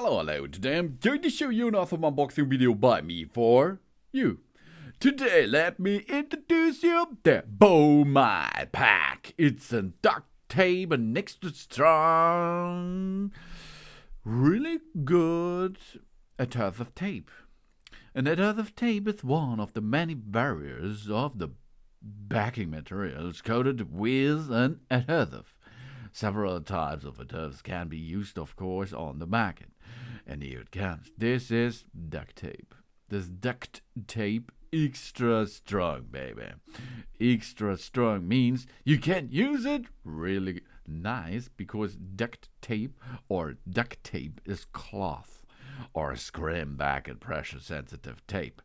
Hello, today I'm going to show you an awesome unboxing video by me for you. Today let me introduce you the Bomai Pack. It's a duct tape and extra strong, really good adhesive tape. An adhesive tape is one of the many barriers of the backing materials coated with an adhesive. Several types of adhesives can be used, of course, on the market. And here it comes. This is duct tape. This duct tape extra strong, baby. Extra strong means you can use it really nice because duct tape is cloth or scrim back and pressure sensitive tape,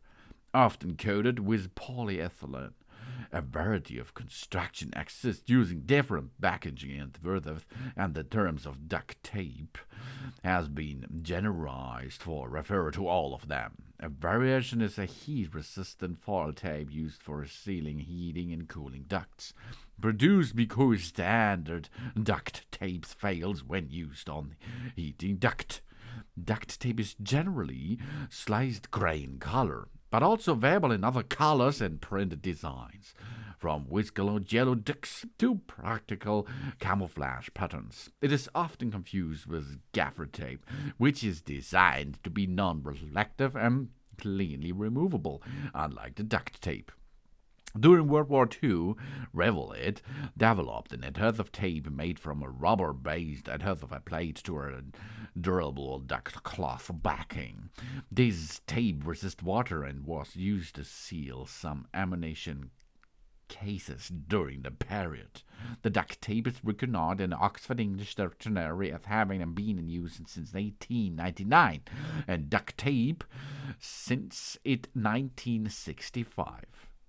often coated with polyethylene. A variety of construction exists using different packaging adhesives, and the terms of duct tape has been generalized for refer to all of them. A variation is a heat-resistant foil tape used for sealing heating and cooling ducts, produced because standard duct tape fails when used on the heating duct. Duct tape is generally sliced gray in color, but also available in other colors and printed designs, from white-colored yellow ducks to practical camouflage patterns. It is often confused with gaffer tape, which is designed to be non-reflective and cleanly removable, unlike the duct tape. During World War II, Revolut developed an adhesive tape made from a rubber-based adhesive applied to a durable duct cloth backing. This tape resists water and was used to seal some ammunition cases during the period. The duct tape is recognized in the Oxford English Dictionary as having been in use since 1899, and duct tape since 1965.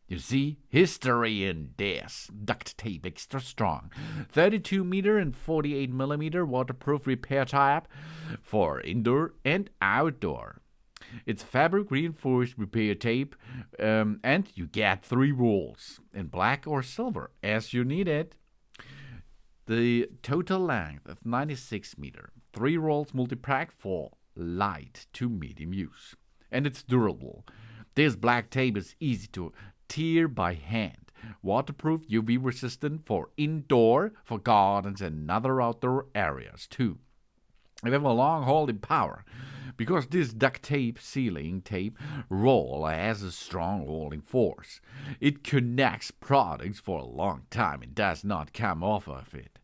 You see, history in this. Duct tape extra strong. 32 meter and 48 millimeter waterproof repair type for indoor and outdoor. It's fabric reinforced repair tape, and you get 3 rolls in black or silver as you need it. The total length is 96 meter. 3 rolls multi-pack for light to medium use. And it's durable. This black tape is easy to tear by hand. Waterproof, UV resistant for indoor, for gardens and other outdoor areas too. It has a long holding power because this duct tape sealing tape roll has a strong holding force. It connects products for a long time and does not come off of it.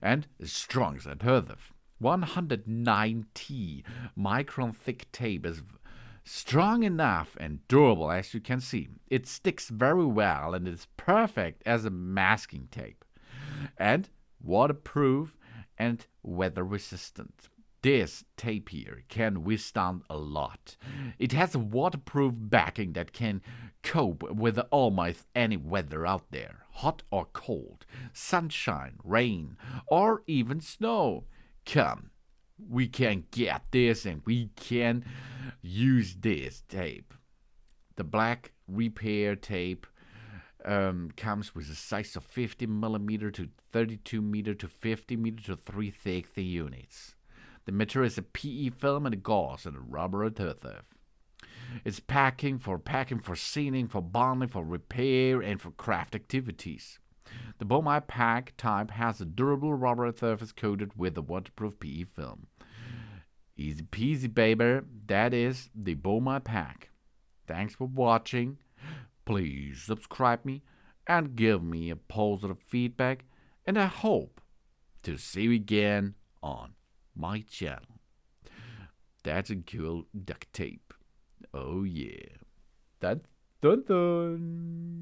And as strong as adhesive. 190 micron thick tape is strong enough and durable, as you can see. It sticks very well and is perfect as a masking tape. And waterproof and weather resistant. This tape here can withstand a lot. It has a waterproof backing that can cope with almost any weather out there, hot or cold, sunshine, rain, or even snow. Come, we can get this and we can use this tape. The black repair tape comes with a size of 50 millimeter to 32 meter to 50 meter to 3 thick units. The material is a PE film and a gauze and a rubber adhesive. It's packing for sealing, for bonding, for repair, and for craft activities. The Bomai Pack type has a durable rubber surface coated with a waterproof PE film. Easy peasy, baby. That is the Bomai Pack. Thanks for watching. Please subscribe me and give me a positive feedback. And I hope to see you again on my channel. That's a cool duct tape. Oh yeah. That's dun dun.